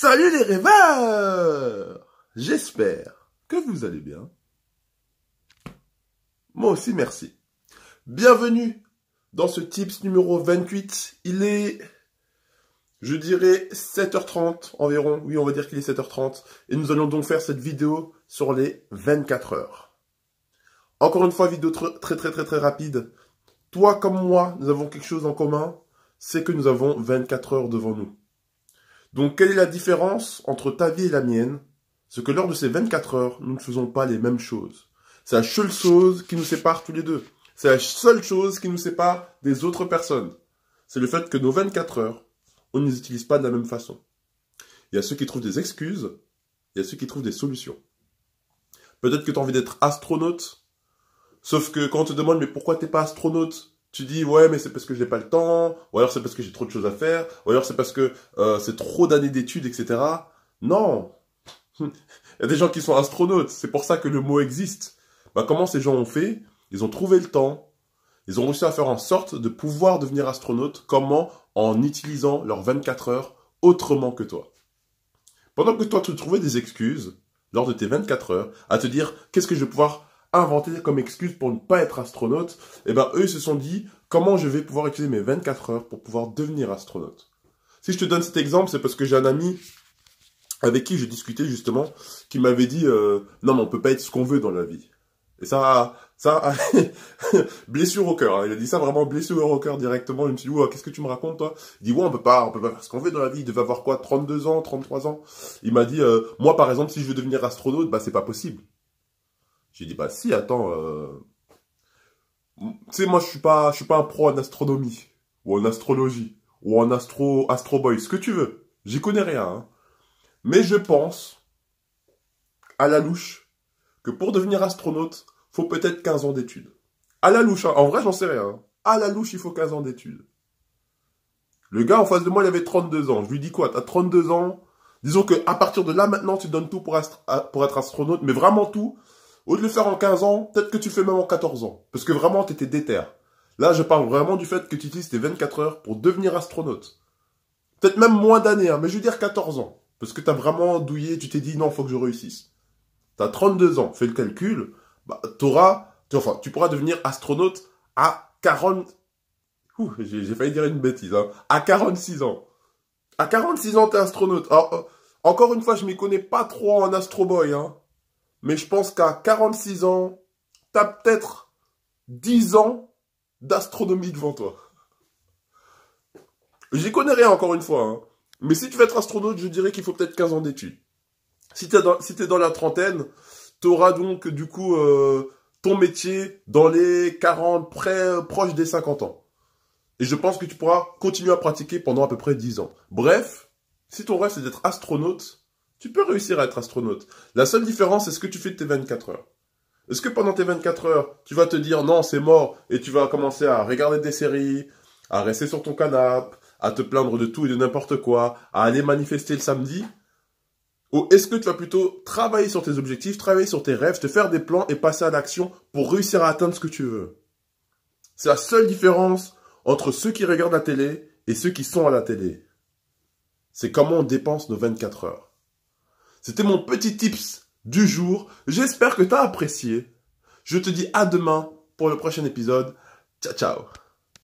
Salut les rêveurs! J'espère que vous allez bien. Moi aussi, merci. Bienvenue dans ce tips numéro 28. Il est, je dirais, 7h30 environ. Oui, on va dire qu'il est 7h30. Et nous allons donc faire cette vidéo sur les 24 heures. Encore une fois, vidéo très rapide. Toi comme moi, nous avons quelque chose en commun. C'est que nous avons 24 heures devant nous. Donc, quelle est la différence entre ta vie et la mienne? C'est que lors de ces 24 heures, nous ne faisons pas les mêmes choses. C'est la seule chose qui nous sépare tous les deux. C'est la seule chose qui nous sépare des autres personnes. C'est le fait que nos 24 heures, on ne les utilise pas de la même façon. Il y a ceux qui trouvent des excuses, il y a ceux qui trouvent des solutions. Peut-être que tu as envie d'être astronaute, sauf que quand on te demande « mais pourquoi t'es pas astronaute ?» Tu dis, ouais, mais c'est parce que j'ai pas le temps, ou alors c'est parce que j'ai trop de choses à faire, ou alors c'est parce que c'est trop d'années d'études, etc. Non. Il y a des gens qui sont astronautes, c'est pour ça que le mot existe. Bah, comment ces gens ont fait? Ils ont trouvé le temps, ils ont réussi à faire en sorte de pouvoir devenir astronaute. Comment? En utilisant leurs 24 heures autrement que toi. Pendant que toi, tu trouvais des excuses, lors de tes 24 heures, à te dire, qu'est-ce que je vais pouvoir inventer comme excuse pour ne pas être astronaute, et ben eux ils se sont dit comment je vais pouvoir utiliser mes 24 heures pour pouvoir devenir astronaute. Si je te donne cet exemple, c'est parce que j'ai un ami avec qui je discutais justement, qui m'avait dit non mais on peut pas être ce qu'on veut dans la vie. Et ça blessure au cœur, hein. Il a dit ça vraiment blessure au cœur directement. Je me suis dit, qu'est-ce que tu me racontes toi? Il dit, ouais, on peut pas faire ce qu'on veut dans la vie. Il devait avoir quoi, 32 ans, 33 ans? Il m'a dit, moi par exemple, si je veux devenir astronaute, bah c'est pas possible. J'ai dit, bah si, attends, tu sais, moi je suis pas un pro en astronomie, ou en astrologie, ou en Astro Boy, ce que tu veux. J'y connais rien, hein. Mais je pense, à la louche, que pour devenir astronaute, faut peut-être 15 ans d'études. À la louche, hein. En vrai, j'en sais rien, hein. À la louche, il faut 15 ans d'études. Le gars en face de moi, il avait 32 ans. Je lui dis quoi, t'as 32 ans, disons que à partir de là, maintenant, tu donnes tout pour être astronaute, mais vraiment tout. Au lieu de le faire en 15 ans, peut-être que tu le fais même en 14 ans. Parce que vraiment, tu étais déter. Là, je parle vraiment du fait que tu utilises tes 24 heures pour devenir astronaute. Peut-être même moins d'années, hein, mais je veux dire 14 ans. Parce que tu as vraiment douillé, tu t'es dit, non, faut que je réussisse. Tu as 32 ans, fais le calcul, bah, tu pourras devenir astronaute à 40... j'ai failli dire une bêtise, hein. À 46 ans. À 46 ans, tu es astronaute. Alors, encore une fois, je m'y connais pas trop en Astro Boy, hein. Mais je pense qu'à 46 ans, tu as peut-être 10 ans d'astronomie devant toi. J'y connais rien encore une fois, hein. Mais si tu veux être astronaute, je dirais qu'il faut peut-être 15 ans d'études. Si tu es dans la trentaine, tu auras donc du coup ton métier dans les 40, proche des 50 ans. Et je pense que tu pourras continuer à pratiquer pendant à peu près 10 ans. Bref, si ton rêve c'est d'être astronaute, tu peux réussir à être astronaute. La seule différence, c'est ce que tu fais de tes 24 heures. Est-ce que pendant tes 24 heures, tu vas te dire non, c'est mort, et tu vas commencer à regarder des séries, à rester sur ton canapé, à te plaindre de tout et de n'importe quoi, à aller manifester le samedi? Ou est-ce que tu vas plutôt travailler sur tes objectifs, travailler sur tes rêves, te faire des plans et passer à l'action pour réussir à atteindre ce que tu veux? C'est la seule différence entre ceux qui regardent la télé et ceux qui sont à la télé. C'est comment on dépense nos 24 heures. C'était mon petit tips du jour. J'espère que tu as apprécié. Je te dis à demain pour le prochain épisode. Ciao, ciao.